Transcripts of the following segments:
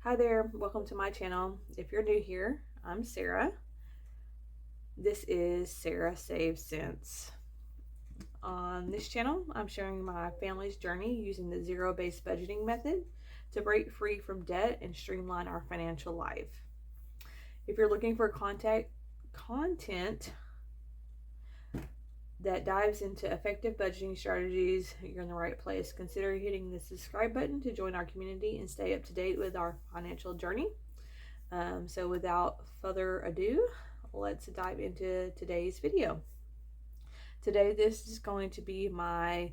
Hi there, welcome to my channel. If you're new here, I'm Sarah. This is Sarah Saves Cents. On this channel, I'm sharing my family's journey using the zero-based budgeting method to break free from debt and streamline our financial life. If you're looking for content that dives into effective budgeting strategies, you're in the right place. Consider hitting the subscribe button to join our community and stay up to date with our financial journey. So without further ado, let's dive into today's video. Today, this is going to be my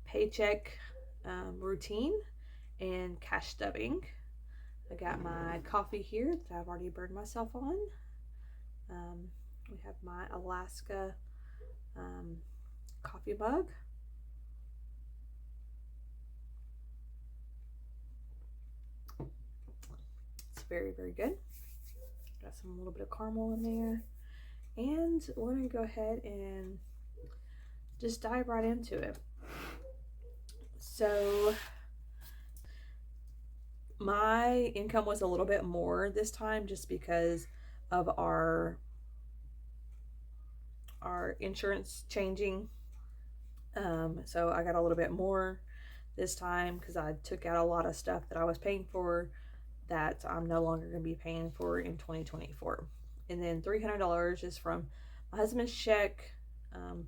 paycheck routine and cash stuffing. I got my coffee here that I've already burned myself on. We have my Alaska coffee mug. It's very, very good. Got some little bit of caramel in there. And we're going to go ahead and just dive right into it. So my income was a little bit more this time just because of our insurance changing. So I got a little bit more this time because I took out a lot of stuff that I was paying for that I'm no longer going to be paying for in 2024. And then $300 is from my husband's check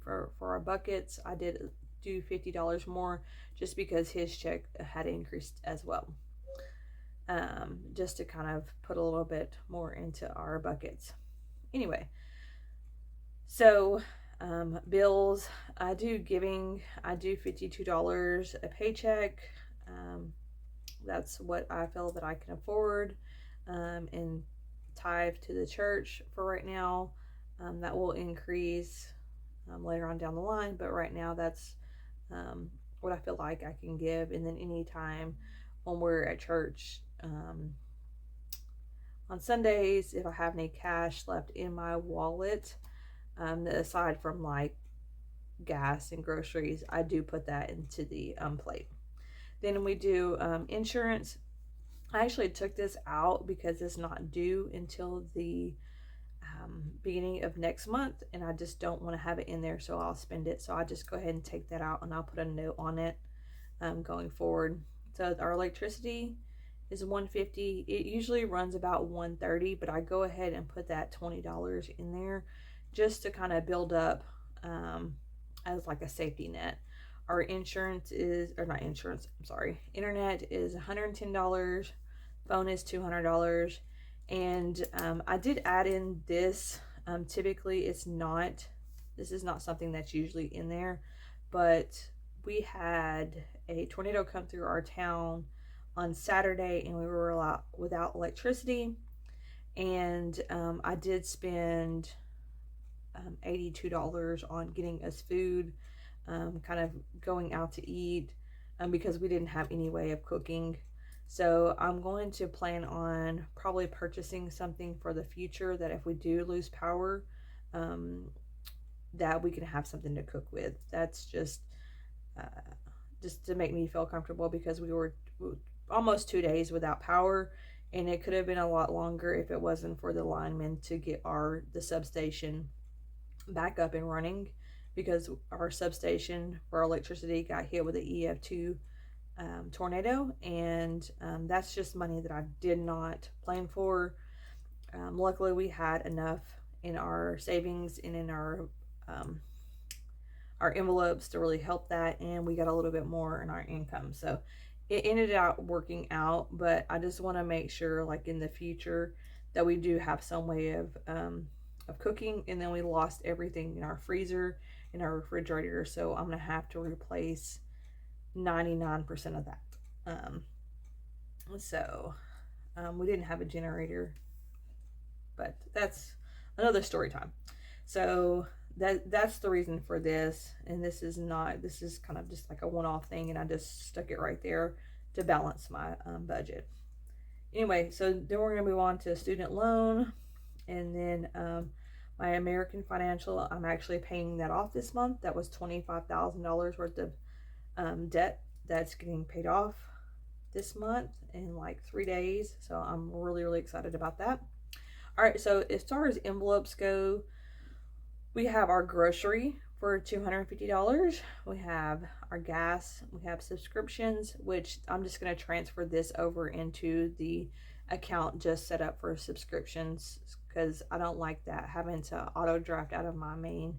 for our buckets. I did do $50 more just because his check had increased as well. Just to kind of put a little bit more into our buckets. Anyway, so bills, I do $52 a paycheck. That's what I feel that I can afford, and tithe to the church for right now. That will increase later on down the line, but right now that's what I feel like I can give. And then anytime when we're at church on Sundays, if I have any cash left in my wallet, aside from like gas and groceries, I do put that into the plate. Then we do insurance. I actually took this out because it's not due until the beginning of next month, and I just don't want to have it in there, so I'll spend it. So I just go ahead and take that out, and I'll put a note on it going forward. So our electricity is $150. It usually runs about $130, but I go ahead and put that $20 in there just to kind of build up as like a safety net. Our insurance is, or not insurance, I'm sorry, internet is $110, phone is $200, and I did add in this. Typically this is not something that's usually in there, but we had a tornado come through our town on Saturday, and we were without electricity, and I did spend $82 on getting us food, kind of going out to eat, because we didn't have any way of cooking. So I'm going to plan on probably purchasing something for the future, that if we do lose power, that we can have something to cook with. That's just to make me feel comfortable, because we were almost 2 days without power, and it could have been a lot longer if it wasn't for the linemen to get the substation back up and running, because our substation for electricity got hit with an EF2 tornado, and that's just money that I did not plan for. Luckily, we had enough in our savings and in our envelopes to really help that, and we got a little bit more in our income, so it ended up working out. But I just want to make sure, like in the future, that we do have some way of cooking. And then we lost everything in our freezer, in our refrigerator, so I'm gonna have to replace 99% of that. We didn't have a generator, but that's another story time. So that's the reason for this, and this is kind of just like a one-off thing, and I just stuck it right there to balance my budget. Anyway, so then we're gonna move on to student loan, and then my American Financial, I'm actually paying that off this month. That was $25,000 worth of debt that's getting paid off this month in like 3 days. So I'm really, really excited about that. All right, so as far as envelopes go, we have our grocery for $250. We have our gas. We have subscriptions, which I'm just going to transfer this over into the account just set up for subscriptions because I don't like that having to auto draft out of my main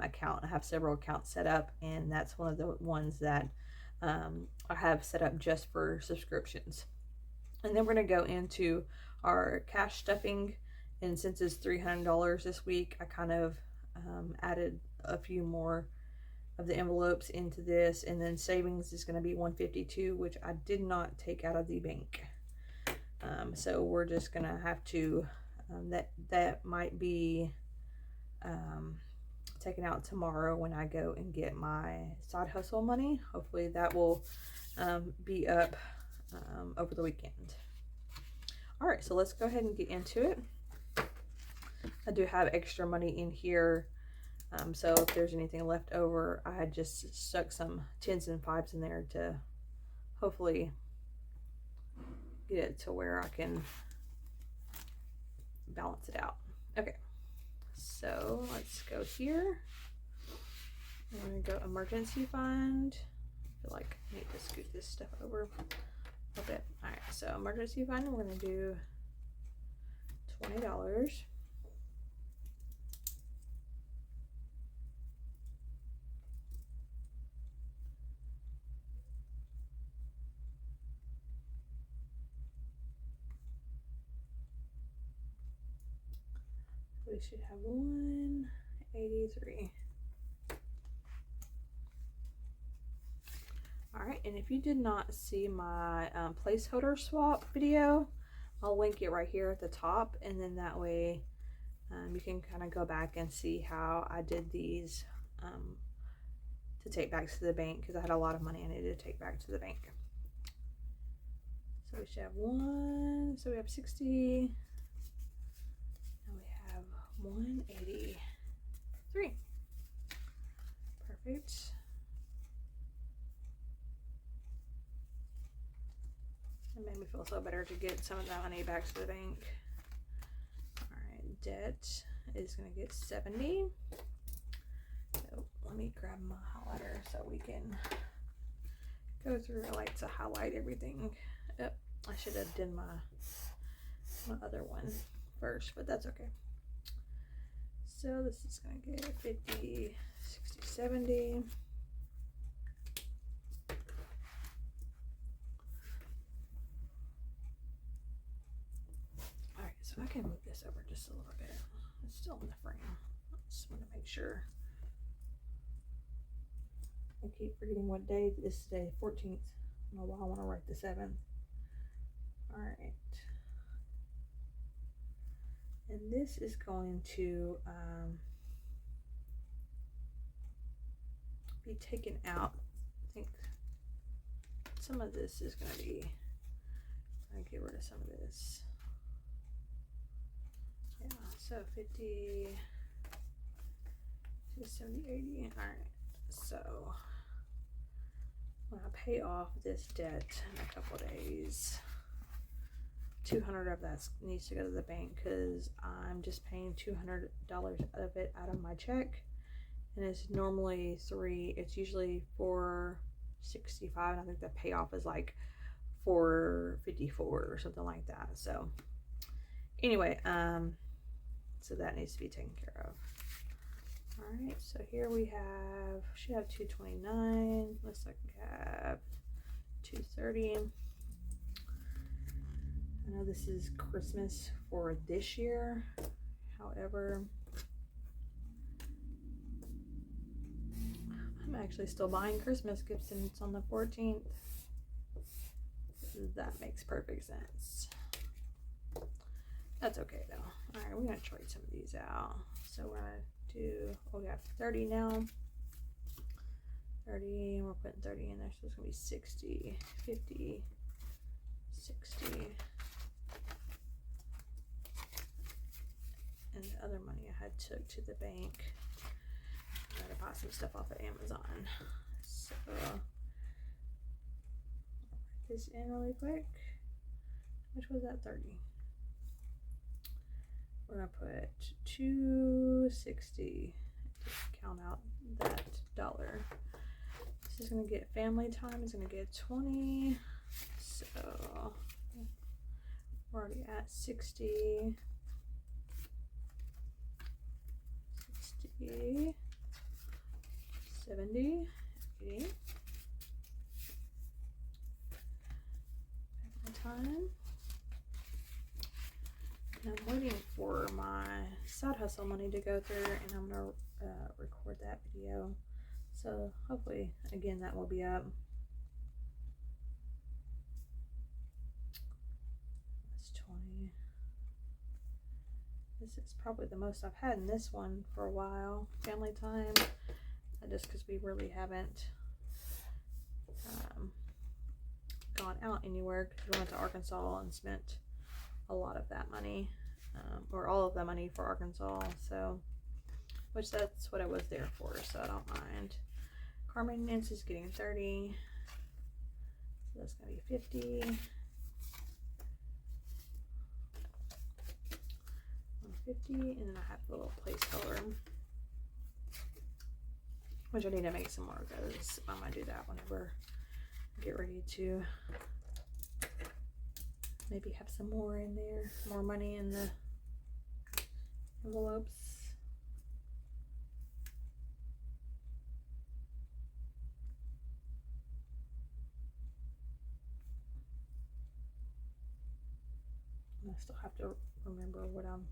account. I have several accounts set up, and that's one of the ones that I have set up just for subscriptions. And then we're going to go into our cash stuffing, and since it's $300 this week, I kind of added a few more of the envelopes into this, and then savings is going to be $152, which I did not take out of the bank. So we're just going to have to, that might be taken out tomorrow when I go and get my side hustle money. Hopefully that will be up over the weekend. All right, so let's go ahead and get into it. I do have extra money in here, so if there's anything left over, I had just stuck some 10s and 5s in there to hopefully get it to where I can balance it out. Okay, so let's go here. I'm going to go emergency fund. I feel like I need to scoot this stuff over a bit. All right, so emergency fund, we're going to do $20. We should have 183. All right, and if you did not see my placeholder swap video, I'll link it right here at the top, and then that way you can kind of go back and see how I did these to take back to the bank, because I had a lot of money I needed to take back to the bank. So we should have so we have 60. Now we have 183. Perfect. It made me feel so better to get some of that money back to the bank. All right, debt is going to get 70. So let me grab my highlighter so we can go through. I like to highlight everything. Oh, I should have done my other one first, but that's okay. So this is going to get 50, 60, 70. Alright, so I can move this over just a little bit. It's still in the frame. I just want to make sure. I keep forgetting what day this is today, 14th. I don't know why I want to write the 7th. Alright. And this is going to be taken out. I think some of this is going to be, I'm going to get rid of some of this. Yeah, so 50, 70, 80. All right, so when I pay off this debt in a couple days, 200 of that needs to go to the bank because I'm just paying $200 of it out of my check, and it's normally it's usually $465, and I think the payoff is like $454 or something like that. So anyway, so that needs to be taken care of. All right, so here we should have 229. Looks like we have 230. I know this is Christmas for this year. However, I'm actually still buying Christmas gifts, and it's on the 14th. That makes perfect sense. That's okay though. All right, we're gonna trade some of these out. So we're gonna do, we have 30 now. 30, and we're putting 30 in there, so it's gonna be 60, 50, 60. And the other money I had took to the bank. I gotta buy some stuff off of Amazon. So this in really quick. Which was that 30? We're gonna put 260 to count out that dollar. This is gonna get family time, is gonna get 20. So we're already at 60. 60, 70, 80. Time. And I'm waiting for my side hustle money to go through, and I'm gonna record that video. So hopefully, again, that will be up. That's 20. This is probably the most I've had in this one for a while. Family time, just because we really haven't gone out anywhere, because we went to Arkansas and spent a lot of that money, or all of the money for Arkansas, so, which that's what I was there for, so I don't mind. Car maintenance is getting 30, so that's gonna be 50. 150, and then I have a little placeholder, which I need to make some more of those. I'm gonna do that whenever I get ready to maybe have some more in there, more money in the envelopes. And I still have to remember what I'm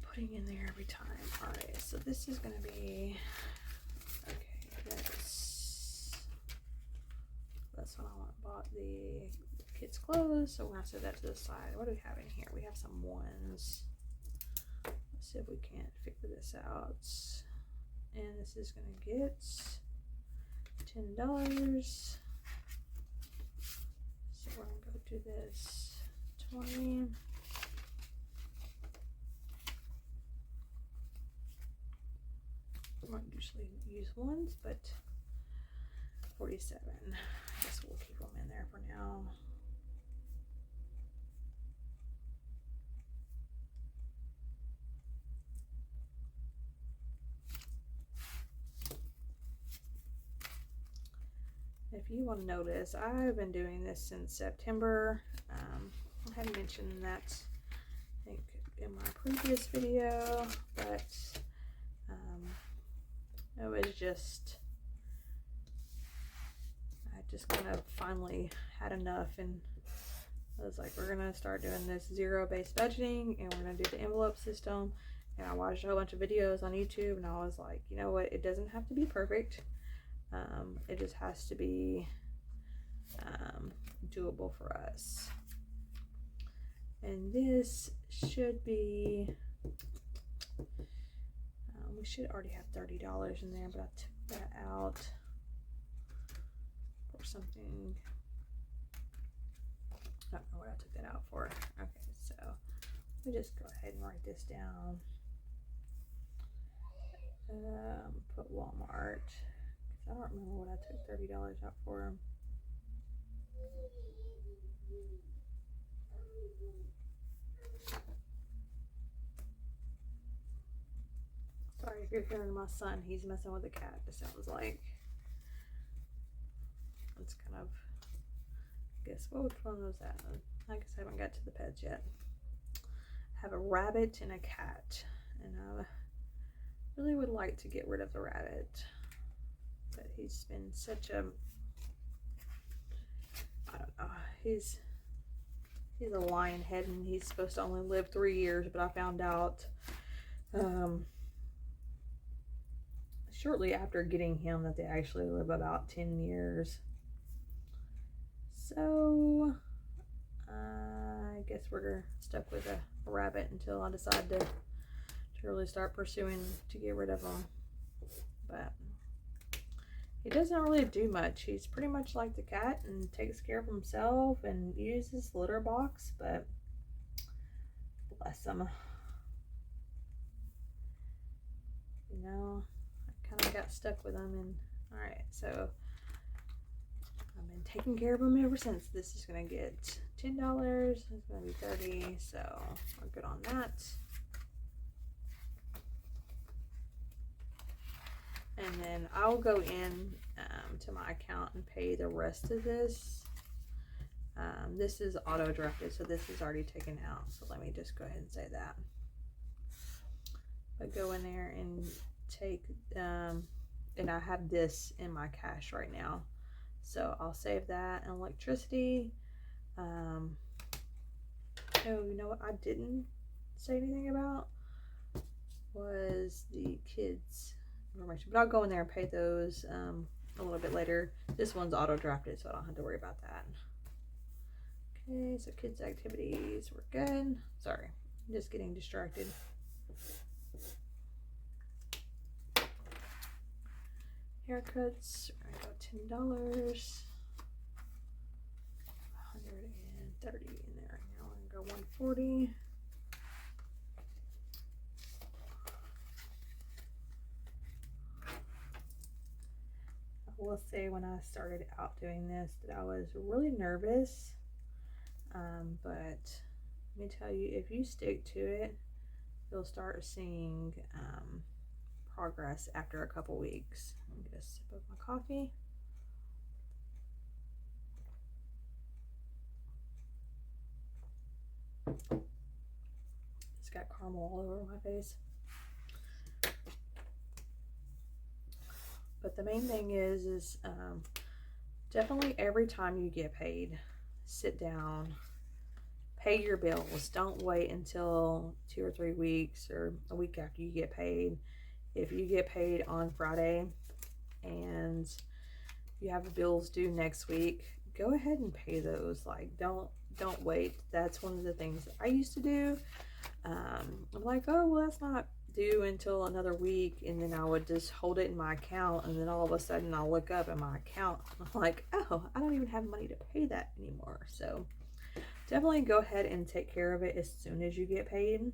putting in there every time. All right, so this is gonna be, okay, that's what I bought the kids' clothes, so we're gonna set that to the side. What do we have in here? We have some ones. Let's see if we can't figure this out. And this is gonna get $10. So we're gonna go do this 20. I don't usually use ones, but 47. I guess we'll keep them in there for now. If you want to notice, I've been doing this since September. I had mentioned that, I think, in my previous video, but it was just, I just kind of finally had enough, and I was like, we're gonna start doing this zero-based budgeting, and we're gonna do the envelope system. And I watched a whole bunch of videos on YouTube, and I was like, you know what, it doesn't have to be perfect. It just has to be doable for us. And this should be, we should already have $30 in there, but I took that out for something. I don't know what I took that out for. Okay, so let me just go ahead and write this down. Put Walmart. I don't remember what I took $30 out for. Sorry if you're hearing my son, he's messing with a cat, it sounds like. It's kind of, I guess, which one was that? I guess I haven't got to the pets yet. I have a rabbit and a cat, and I really would like to get rid of the rabbit, but he's been such a, I don't know, he's a lion head, and he's supposed to only live 3 years, but I found out shortly after getting him that they actually live about 10 years. So I guess we're stuck with a rabbit until I decide to really start pursuing to get rid of him. But he doesn't really do much. He's pretty much like the cat and takes care of himself and uses litter box, but bless him. You know, I kind of got stuck with him, and alright, so I've been taken care of them ever since. This is going to get $10. It's going to be $30, so we're good on that. And then I'll go in to my account and pay the rest of this. This is auto directed, so this is already taken out. So let me just go ahead and say that. But go in there and take, and I have this in my cash right now. So I'll save that. And electricity. Oh, you know what I didn't say anything about was the kids information. But I'll go in there and pay those a little bit later. This one's auto drafted, so I don't have to worry about that. Okay, so kids activities, we're good. Sorry, I'm just getting distracted. Haircuts, we're gonna go $10. 130 in there right now. I'm gonna go 140. I will say when I started out doing this that I was really nervous, but let me tell you, if you stick to it, you'll start seeing progress after a couple weeks. I'm gonna get a sip of my coffee. It's got caramel all over my face. But the main thing is definitely every time you get paid, sit down, pay your bills. Don't wait until 2 or 3 weeks or a week after you get paid. If you get paid on Friday and you have bills due next week, go ahead and pay those. Like, don't wait. That's one of the things I used to do. I'm like, oh, well, that's not due until another week, and then I would just hold it in my account, and then all of a sudden I'll look up in my account and I'm like, oh, I don't even have money to pay that anymore. So definitely go ahead and take care of it as soon as you get paid.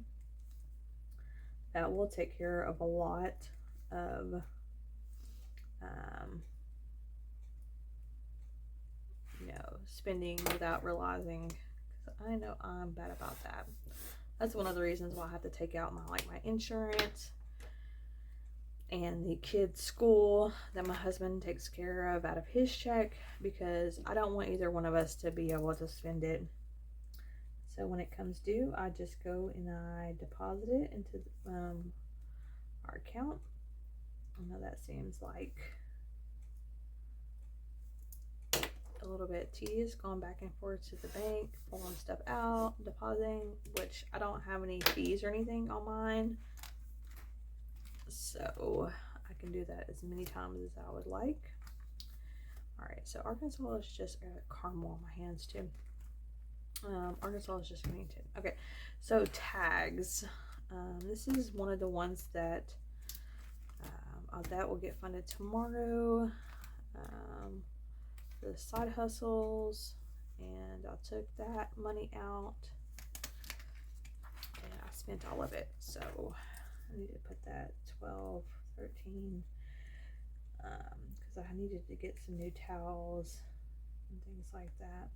That will take care of a lot of you know, spending without realizing, because I know I'm bad about that. That's one of the reasons why I have to take out my insurance and the kids' school that my husband takes care of out of his check, because I don't want either one of us to be able to spend it. So when it comes due, I just go and I deposit it into our account. I know that seems like a little bit tedious, going back and forth to the bank, pulling stuff out, depositing, which I don't have any fees or anything on mine, so I can do that as many times as I would like. All right, so Arkansas is just caramel on my hands too. Arkansas is just getting 10. Okay, so tags. This is one of the ones that that will get funded tomorrow. The side hustles, and I took that money out and I spent all of it, so I need to put that 12, 13, because I needed to get some new towels and things like that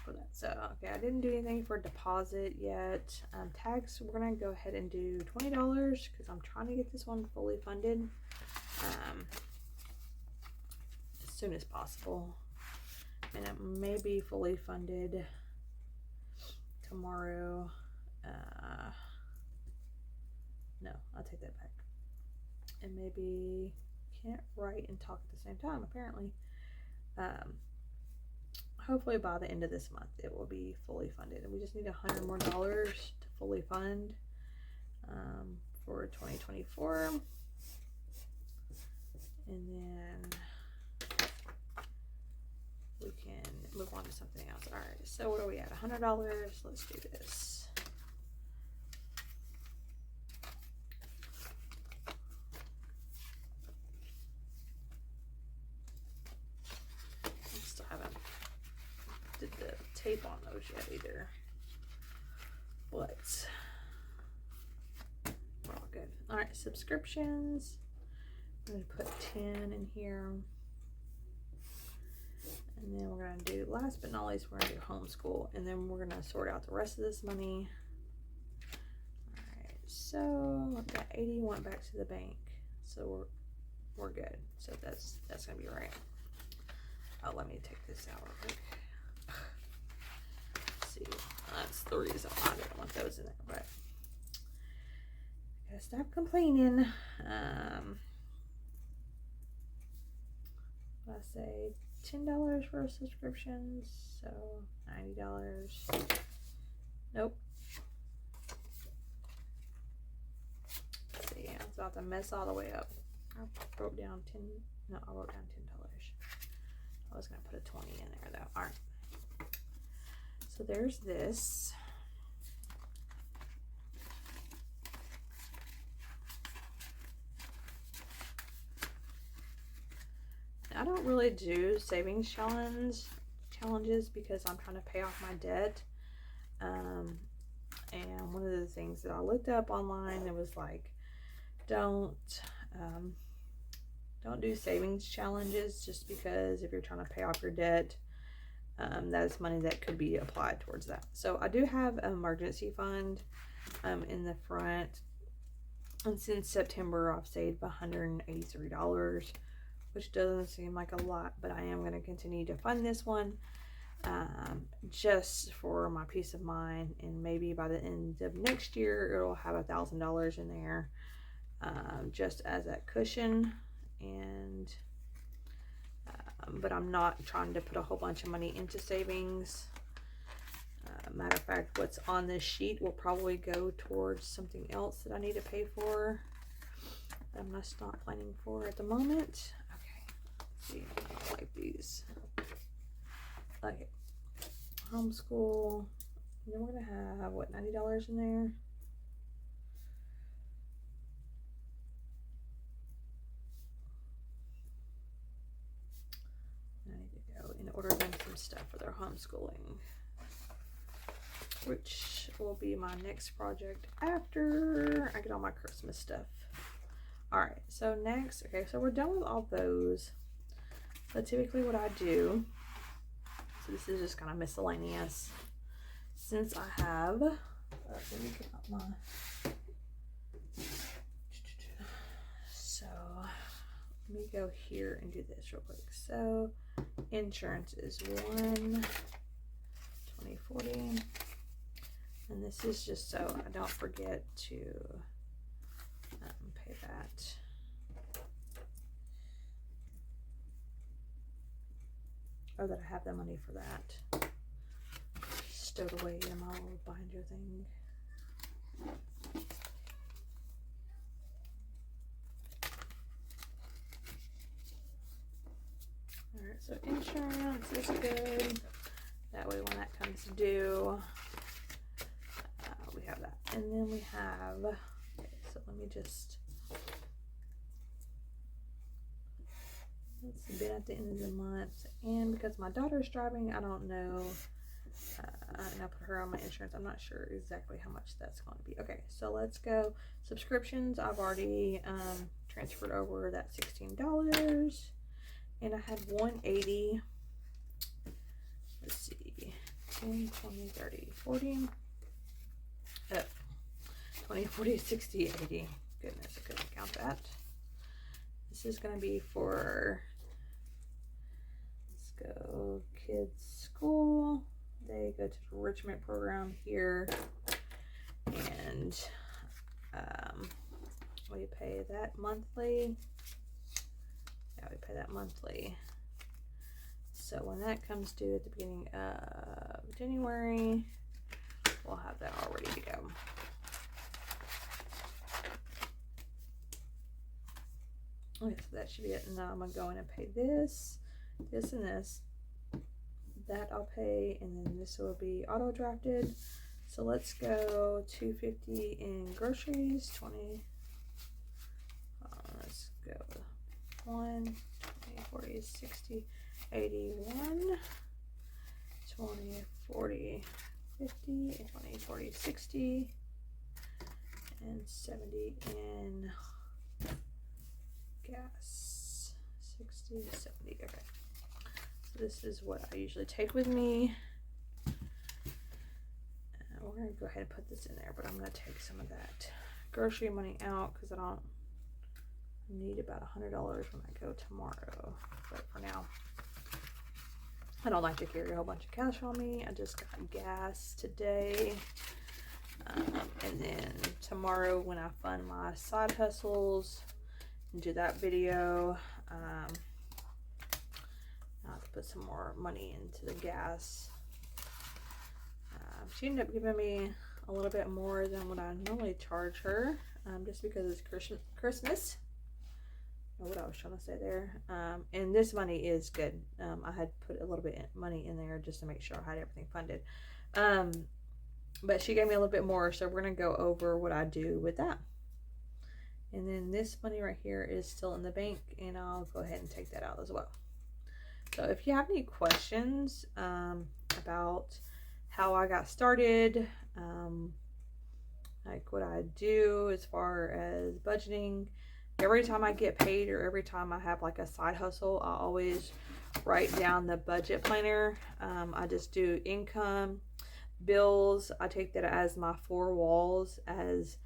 for that. So okay, I didn't do anything for deposit yet. Tags, we're gonna go ahead and do $20 because I'm trying to get this one fully funded as soon as possible, and it may be fully funded tomorrow. No, I'll take that back. And maybe can't write and talk at the same time, apparently. Hopefully by the end of this month it will be fully funded, and we just need $100 more to fully fund for 2024, and then we can move on to something else. All right, so what are we at? $100. Let's do this. I still haven't did the tape on those yet either, but we're all good. All right, subscriptions. I'm gonna put 10 in here. last but not least, we're going to do homeschool, and then we're going to sort out the rest of this money. Alright, so that 80 went back to the bank, so we're good. So that's going to be right. Oh, let me take this out real quick. Let's see, that's the reason why I didn't want those in there, but I gotta stop complaining. I say $10 for subscriptions, so $90. Nope. Let's see, I was about to mess all the way up. I wrote down $10. No, I wrote down $10. I was gonna put a 20 in there though. All right. So there's this. I don't really do savings challenges because I'm trying to pay off my debt. And one of the things that I looked up online, it was like, don't do savings challenges just because if you're trying to pay off your debt, that is money that could be applied towards that. So I do have an emergency fund in the front, and since September I've saved $183, which doesn't seem like a lot, but I am going to continue to fund this one just for my peace of mind, and maybe by the end of next year it'll have $1,000 in there just as that cushion. And but I'm not trying to put a whole bunch of money into savings. Matter of fact, what's on this sheet will probably go towards something else that I need to pay for that I'm just not planning for at the moment. Let's see, I like these. Okay, homeschool. And then we're gonna have what, $90 in there. I need to go and order them some stuff for their homeschooling, which will be my next project after I get all my Christmas stuff. All right, so next, okay, so we're done with all those. But typically what I do, so this is just kind of miscellaneous, since I have, let me get out my, so let me go here and do this real quick. So insurance is 2040, and this is just so I don't forget to pay that. Or that I have the money for that stowed away in my little binder thing. Alright, so insurance is good. That way when that comes due, we have that. And then we have, okay, so let me just, it's been at the end of the month, and because my daughter's driving, I don't know, and I put her on my insurance, I'm not sure exactly how much that's going to be. Okay, so let's go. Subscriptions, I've already transferred over that $16, and I had 180, let's see, 10, 20, 30, 40, 20, 40, 60, 80, goodness, I couldn't count that. This is going to be for, let's go, kids' school. They go to the enrichment program here, and we pay that monthly. Yeah, we pay that monthly. So when that comes due at the beginning of January, we'll have that all ready to go. Okay, so that should be it. And now I'm gonna go in and pay this, this, and this. That I'll pay, and then this will be auto drafted. So let's go $250 in groceries, 20. Let's go 1, 20, 40, 60, 81, 20, 40, 50, 20, 40, 60, and 70 in gas. 60, 70, okay. So this is what I usually take with me. We're going to go ahead and put this in there, but I'm going to take some of that grocery money out because I don't need about $100 when I go tomorrow. But for now, I don't like to carry a whole bunch of cash on me. I just got gas today. And then tomorrow when I fund my side hustles and do that video, I'll have to put some more money into the gas. She ended up giving me a little bit more than what I normally charge her, just because it's Christmas. I don't know what I was trying to say there. And this money is good. I had put a little bit of money in there just to make sure I had everything funded. But she gave me a little bit more, so we're going to go over what I do with that. And then this money right here is still in the bank, and I'll go ahead and take that out as well. So if you have any questions about how I got started, like what I do as far as budgeting, every time I get paid or every time I have like a side hustle, I always write down the budget planner. I just do income, bills. I take that as my 4 walls, as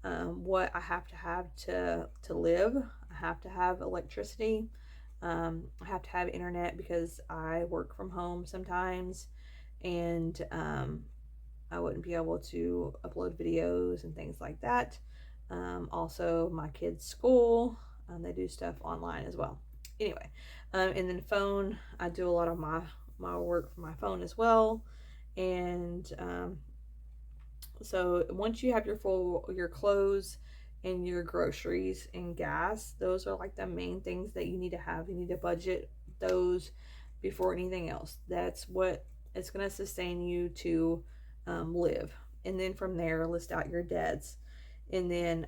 what I have to live. I have to have electricity. I have to have internet because I work from home sometimes, and I wouldn't be able to upload videos and things like that. Also my kids' school, they do stuff online as well. Anyway, and then phone, I do a lot of my work from my phone as well. And so once you have your clothes and your groceries and gas, those are like the main things that you need to have. You need to budget those before anything else. That's what it's going to sustain you to live. And then from there, list out your debts, and then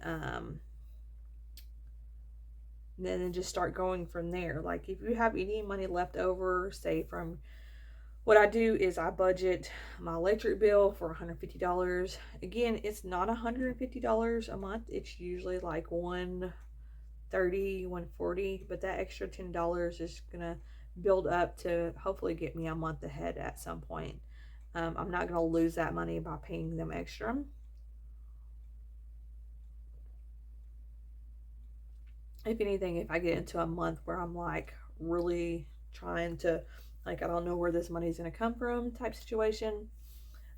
just start going from there. Like if you have any money left over, say from, what I do is I budget my electric bill for $150. Again, it's not $150 a month. It's usually like $130, $140, but that extra $10 is gonna build up to hopefully get me a month ahead at some point. I'm not gonna lose that money by paying them extra. If anything, if I get into a month where I'm like really trying to, like, I don't know where this money is going to come from type situation,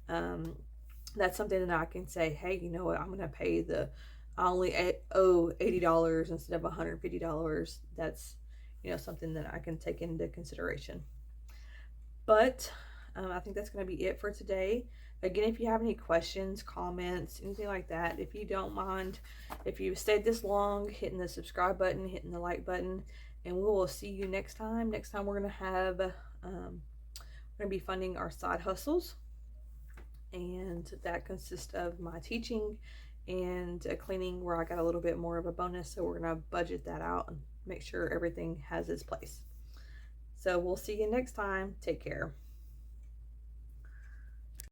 that's something that I can say, hey, you know what, I'm going to pay I only owe $80 instead of $150. That's, something that I can take into consideration. But I think that's going to be it for today. Again, if you have any questions, comments, anything like that, if you don't mind, if you've stayed this long, hitting the subscribe button, hitting the like button, and we will see you next time. Next time we're going to have, we're going to be funding our side hustles, and that consists of my teaching and cleaning, where I got a little bit more of a bonus. So we're going to budget that out and make sure everything has its place. So we'll see you next time. Take care.